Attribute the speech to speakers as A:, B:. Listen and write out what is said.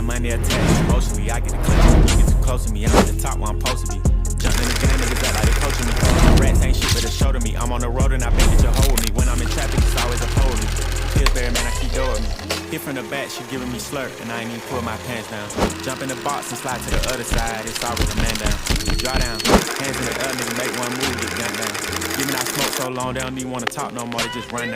A: my money attached emotionally. I get the clutch, you get too close to me. I'm at the top where I'm supposed to be. Jumping in the game, niggas act like they coaching me. Rats ain't shit but a show to me. I'm on the road and I bet that you'll hold me. When I'm in traffic, it's always a pole me. Pillsbury, man, I keep door with me. Hit from the back, she giving me slurp, and I ain't even pull my pants down. Jump in the box and slide to the other side, it's always a man down. Draw down, hands in the air, nigga, make one move, get gunned down. Give me that smoke so long, they don't even wanna talk no more, they just run down.